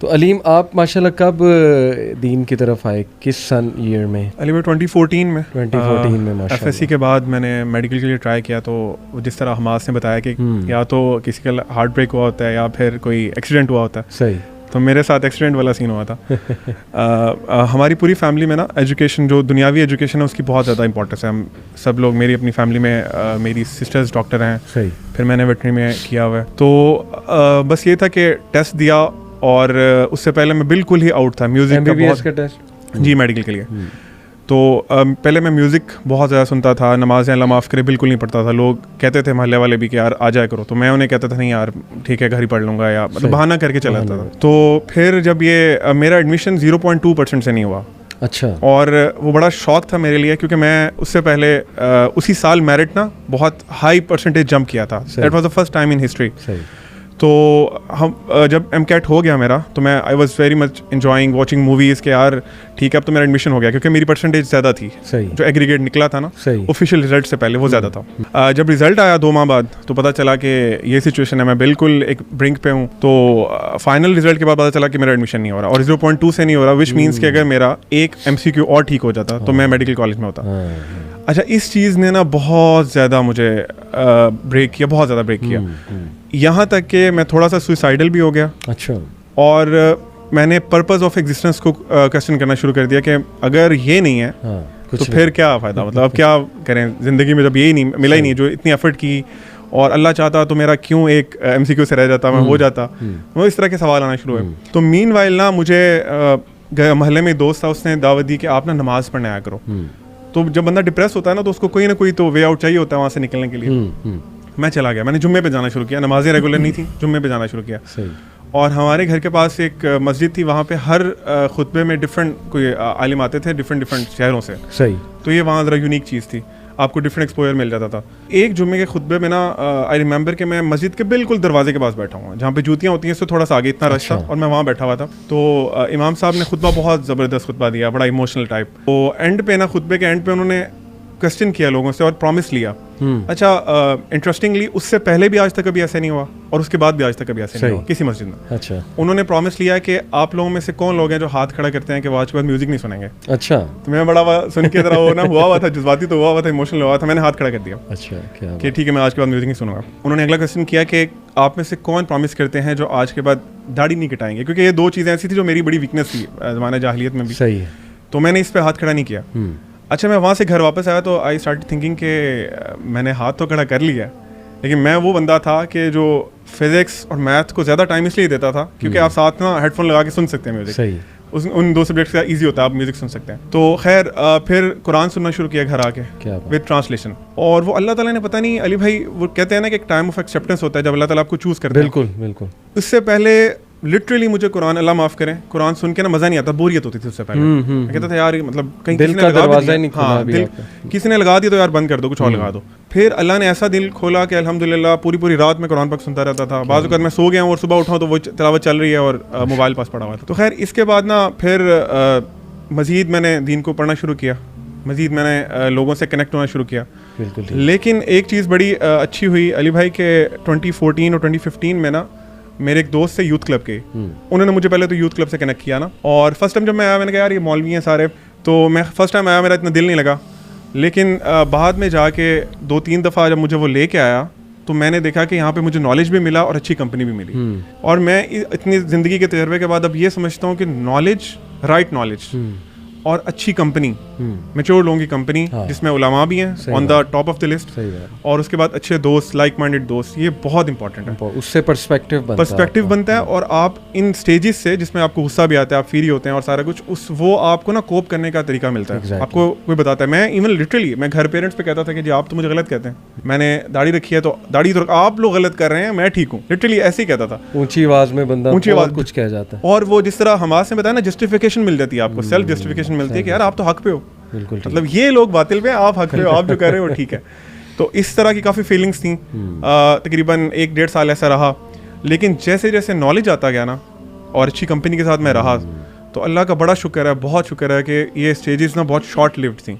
तो अलीम, आप माशाल्लाह कब दीन की तरफ आए, किस सन ईयर में? अली भाई 2014 में। 2014 में माशाल्लाह। एफएससी के बाद मैंने मेडिकल के लिए ट्राई किया, तो जिस तरह हमास ने बताया कि या तो किसी का हार्ट ब्रेक हुआ होता है या फिर कोई एक्सीडेंट हुआ होता है। सही। तो मेरे साथ एक्सीडेंट वाला सीन हुआ था। हमारी पूरी फैमिली में ना एजुकेशन, जो दुनियावी एजुकेशन है उसकी बहुत ज़्यादा इंपॉर्टेंस है। हम सब लोग, मेरी अपनी फैमिली में मेरी सिस्टर्स डॉक्टर हैं। सही। फिर मैंने वेटरनरी में किया हुआ है। तो बस ये था कि टेस्ट दिया, और उससे पहले मैं बिल्कुल ही आउट था म्यूज़िक का। बहुत का टेस्ट? जी, मेडिकल के लिए। तो पहले मैं म्यूज़िक बहुत ज़्यादा सुनता था, नमाज़ें अल्लाह माफ़ करे बिल्कुल नहीं पढ़ता था। लोग कहते थे मोहल्ले वाले भी कि यार आ जाया करो, तो मैं उन्हें कहता था नहीं यार ठीक है घर ही पढ़ लूँगा, या मतलब बहाना करके चला जाता था। तो फिर जब ये मेरा एडमिशन 0.2% से नहीं हुआ। अच्छा। और वो बड़ा शौक था मेरे लिए, क्योंकि मैं उससे पहले उसी साल मेरिट ना बहुत हाई परसेंटेज जंप किया था। That was the first time in history. तो हम जब MCAT हो गया मेरा, तो मैं I was very much enjoying watching movies के यार ठीक है अब तो मेरा एडमिशन हो गया, क्योंकि मेरी परसेंटेज ज़्यादा थी। सही। जो एग्रीगेट निकला था ना ऑफिशियल रिजल्ट से पहले, वो ज़्यादा था। जब रिजल्ट आया 2 माह बाद, तो पता चला कि ये सिचुएशन है, मैं बिल्कुल एक ब्रिंक पे हूँ। तो फाइनल रिजल्ट के बाद पता चला कि मेरा एडमिशन नहीं हो रहा, और 0.2 से नहीं हो रहा, विच मीन्स कि अगर मेरा एक MCQ और ठीक हो जाता तो मैं मेडिकल कॉलेज में होता। अच्छा, इस चीज़ ने ना बहुत ज़्यादा मुझे ब्रेक किया, बहुत ज़्यादा ब्रेक किया, यहाँ तक कि मैं थोड़ा सा सुसाइडल भी हो गया। अच्छा। और मैंने पर्पस ऑफ एग्जिस्टेंस को क्वेश्चन करना शुरू कर दिया कि अगर ये नहीं है तो फिर क्या फ़ायदा, मतलब अब क्या करें ज़िंदगी में जब यही नहीं मिला ही नहीं, जो इतनी एफर्ट की, और अल्लाह चाहता तो मेरा क्यों एक MCQ से रह जाता, मैं हो जाता। वो इस तरह के सवाल आना शुरू हुए। तो मीनवाइल ना मुझे महल्ले में दोस्त था, उसने दावत दी कि आप ना नमाज़ पढ़ने आया करो। तो जब बंदा डिप्रेस होता है ना, तो उसको कोई ना कोई तो वे आउट चाहिए होता है वहाँ से निकलने के लिए। मैं चला गया, मैंने जुम्मे पे जाना शुरू किया। नमाज़ें रेगुलर नहीं थी, जुम्मे पे जाना शुरू किया। सही। और हमारे घर के पास एक मस्जिद थी, वहाँ पे हर खुतबे में डिफरेंट कोई आलिम आते थे डिफरेंट शहरों से। सही। तो ये वहाँ ज़रा यूनिक चीज़ थी, आपको डिफरेंट एक्सपोजर मिल जाता था। एक जुम्मे के खुतबे में ना आई रिमेंबर कि मैं मस्जिद के बिल्कुल दरवाजे के पास बैठा हुआ, जहाँ पे जूतियाँ होती हैं, इससे थोड़ा सा आगे इतना रश था, और मैं वहाँ बैठा हुआ था। तो इमाम साहब ने खुतबा बहुत ज़बरदस्त खुतबा दिया, बड़ा इमोशनल टाइप। तो एंड पे ना, खुतबे के एंड पे उन्होंने क्वेश्चन किया लोगों से और प्रॉमिस लिया। अच्छा, इंटरेस्टिंगली उससे पहले भी आज तक कभी ऐसा नहीं हुआ, और उसके बाद भी आज तक कभी ऐसा नहीं हुआ किसी मस्जिद में। अच्छा। उन्होंने प्रॉमिस लिया कि आप लोगों में से कौन लोग हैं जो हाथ खड़ा करते हैं कि वो आज के बाद म्यूजिक नहीं सुनेंगे। अच्छा। तो मैं बड़ा सुन के जरा वो ना हुआ था, जज्बाती तो हुआ था, इमोशनल हुआ था, मैंने हाथ खड़ा कर दिया। अच्छा, क्या कि ठीक है मैं आज के बाद म्यूजिक नहीं सुनूंगा। उन्होंने अगला क्वेश्चन किया कि आप में से कौन प्रॉमिस करते हैं जो आज के बाद दाढ़ी नहीं कटाएंगे, क्योंकि ये 2 चीज़ें ऐसी थी जो मेरी बड़ी वीकनेस थी ज़माने जाहिलियत में भी। सही है। तो मैंने इस पर हाथ खड़ा नहीं किया। अच्छा, मैं वहाँ से घर वापस आया तो आई स्टार्ट थिंकिंग कि मैंने हाथ तो खड़ा कर लिया, लेकिन मैं वो बंदा था कि जो फिजिक्स और मैथ को ज़्यादा टाइम इसलिए देता था क्योंकि आप साथ ना हेडफोन लगा के सुन सकते हैं म्यूज़िक। सही। उन 2 सब्जेक्ट्स का ईजी होता है, आप म्यूज़िक सुन सकते हैं। तो खैर फिर कुरान सुनना शुरू किया घर आके विद ट्रांसलेशन। और वो अल्लाह ताला ने, पता नहीं अली भाई, वो कहते हैं ना कि एक टाइम ऑफ एक्सेप्टेंस होता है जब अल्लाह ताला आपको चूज़ करते हैं। बिल्कुल बिल्कुल। उससे पहले लिटरली मुझे कुरान, अल्लाह माफ़ करें, कुरान सुन के ना मज़ा नहीं आता, बोरियत होती थी उससे पहले। मैं कहता था यार मतलब कहीं दिल का दरवाज़ा नहीं खुला अभी दिल किसी ने लगा दिया तो यार बंद कर दो, कुछ और लगा दो। फिर अल्लाह ने ऐसा दिल खोला कि अल्हम्दुलिल्लाह पूरी रात में कुरान पाक सुनता रहता था। बाज़ वक़्त मैं सो गया हूँ और सुबह उठाऊँ तो वो तिलावत चल रही है और मोबाइल पास पड़ा हुआ था। तो खैर इसके बाद ना फिर मज़ीद मैंने दीन को पढ़ना शुरू किया, मज़ीद मैंने लोगों से कनेक्ट होना शुरू किया। बिल्कुल। लेकिन एक चीज़ बड़ी अच्छी हुई अली भाई के 2014 और 2015 में ना मेरे एक दोस्त से यूथ क्लब के, उन्होंने मुझे पहले तो यूथ क्लब से कनेक्ट किया ना। और फर्स्ट टाइम जब मैं आया, मैंने कहा यार ये मौलवी हैं सारे, तो मैं फर्स्ट टाइम आया, मेरा इतना दिल नहीं लगा। लेकिन बाद में जाके 2-3 दफ़ा जब मुझे वो लेके आया तो मैंने देखा कि यहाँ पे मुझे नॉलेज भी मिला और अच्छी कंपनी भी मिली। और मैं इतनी ज़िंदगी के तजर्बे के बाद अब ये समझता हूँ कि नॉलेज, राइट नॉलेज और अच्छी कंपनी, मैच्योर लोगों की कंपनी जिसमें उलमा भी हैं on the top of the list, और उसके बाद अच्छे दोस्त, लाइक माइंडेड दोस्त, ये बहुत इंपॉर्टेंट है। उससे पर्सपेक्टिव बनता है और आप इन स्टेजेस से जिसमें आपको गुस्सा भी आता है, आप फ्री होते हैं और सारा कुछ, वो आपको ना कोप करने का तरीका मिलता है। आपको कोई बताता है। मैं इवन लिटरली मैं घर पेरेंट्स पे कहता था कि जी आप तो मुझे गलत कहते हैं, मैंने दाढ़ी रखी है तो दाढ़ी तो आप लोग गलत कर रहे हैं, मैं ठीक हूँ। लिटरली ऐसे ही कहता था, ऊंची आवाज में बंदा ऊंची आवाज कुछ कह जाता है। और वो जिस तरह हमास ने बताया ना, जस्टिफिकेशन मिल जाती है आपको, सेल्फ जस्टिफिकेशन मिलती है कि यार आप तो हक पे हो, मतलब ये लोग बातिल पे, आप हक पे हो, आप जो कह रहे हो ठीक है। तो इस तरह की काफ़ी फीलिंग्स थी। तकरीबन 1-1.5 साल ऐसा रहा। लेकिन जैसे जैसे नॉलेज आता गया ना और अच्छी कंपनी के साथ मैं रहा, तो अल्लाह का बड़ा शुक्र है, बहुत शुक्र है कि ये स्टेजेस ना बहुत शॉर्ट लिव्ड थी।